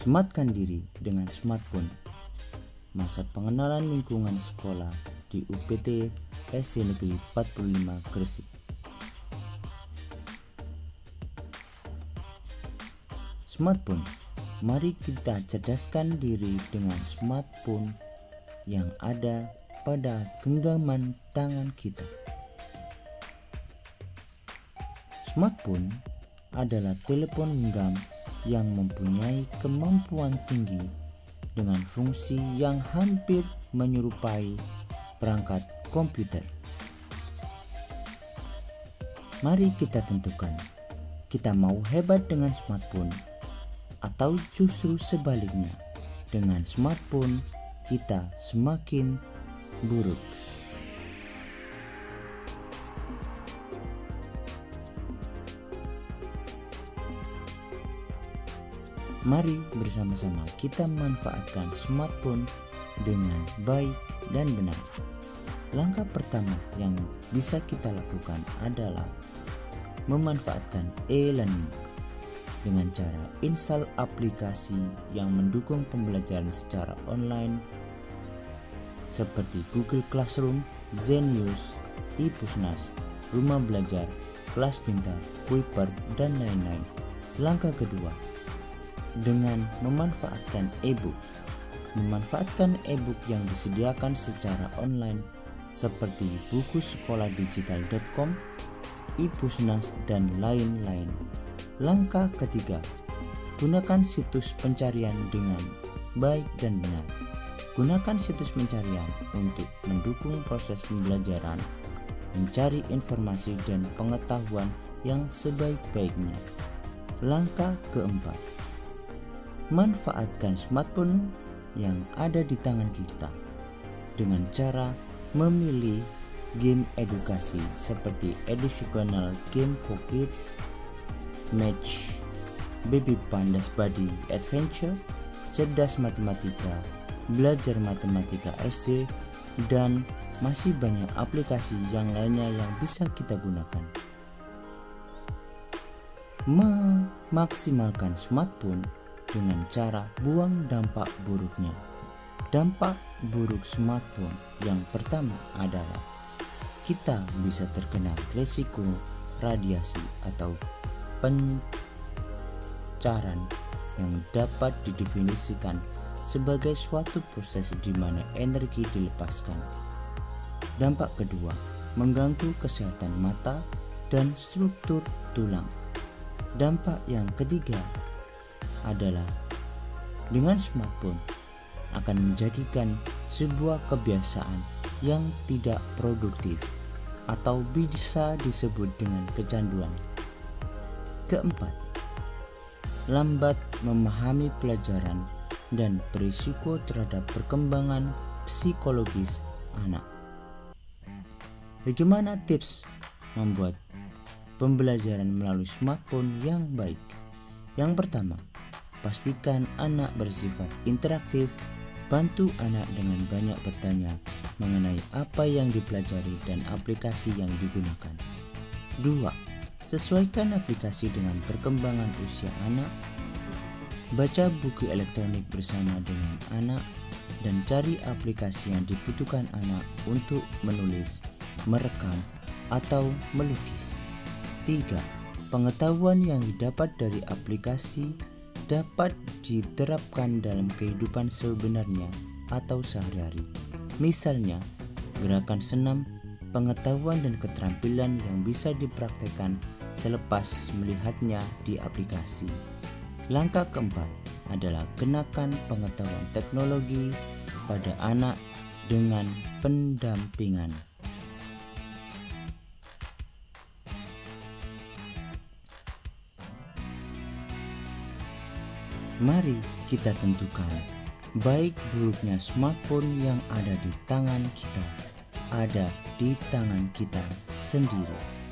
Sematkan diri dengan smartphone. Masa pengenalan lingkungan sekolah di UPT SD Negeri 45 Gresik. Smartphone. Mari kita cerdaskan diri dengan smartphone yang ada pada genggaman tangan kita. Smartphone adalah telepon genggam yang mempunyai kemampuan tinggi dengan fungsi yang hampir menyerupai perangkat komputer. Mari kita tentukan, kita mau hebat dengan smartphone atau justru sebaliknya, dengan smartphone kita semakin buruk. Mari bersama-sama kita manfaatkan smartphone dengan baik dan benar. Langkah pertama yang bisa kita lakukan adalah memanfaatkan e-learning dengan cara install aplikasi yang mendukung pembelajaran secara online seperti Google Classroom, Zenius, ePusnas, Rumah Belajar, Kelas Pintar, Kuiper, dan lain-lain. Langkah kedua, dengan memanfaatkan e-book. Memanfaatkan e-book yang disediakan secara online seperti bukusekolahdigital.com, ePusnas, dan lain-lain. Langkah ketiga, gunakan situs pencarian dengan baik dan benar. Gunakan situs pencarian untuk mendukung proses pembelajaran, mencari informasi dan pengetahuan yang sebaik-baiknya. Langkah keempat, manfaatkan smartphone yang ada di tangan kita dengan cara memilih game edukasi seperti educational game for kids, match, baby pandas body adventure, cerdas matematika, belajar matematika SD, dan masih banyak aplikasi yang lainnya yang bisa kita gunakan. Memaksimalkan smartphone dengan cara buang dampak buruknya. Dampak buruk smartphone yang pertama adalah kita bisa terkena risiko radiasi atau pancaran yang dapat didefinisikan sebagai suatu proses di mana energi dilepaskan. Dampak kedua, mengganggu kesehatan mata dan struktur tulang. Dampak yang ketiga adalah dengan smartphone akan menjadikan sebuah kebiasaan yang tidak produktif atau bisa disebut dengan kecanduan. Keempat, lambat memahami pelajaran dan berisiko terhadap perkembangan psikologis anak. Bagaimana tips membuat pembelajaran melalui smartphone yang baik? Yang pertama, pastikan anak bersifat interaktif. Bantu anak dengan banyak bertanya mengenai apa yang dipelajari dan aplikasi yang digunakan. 2. Sesuaikan aplikasi dengan perkembangan usia anak. Baca buku elektronik bersama dengan anak dan cari aplikasi yang dibutuhkan anak untuk menulis, merekam, atau melukis. 3. Pengetahuan yang didapat dari aplikasi dapat diterapkan dalam kehidupan sebenarnya atau sehari-hari. Misalnya, gerakan senam, pengetahuan dan keterampilan yang bisa dipraktekkan selepas melihatnya di aplikasi. Langkah keempat adalah kenakan pengetahuan teknologi pada anak dengan pendampingan. Mari kita tentukan baik buruknya smartphone yang ada di tangan kita, ada di tangan kita sendiri.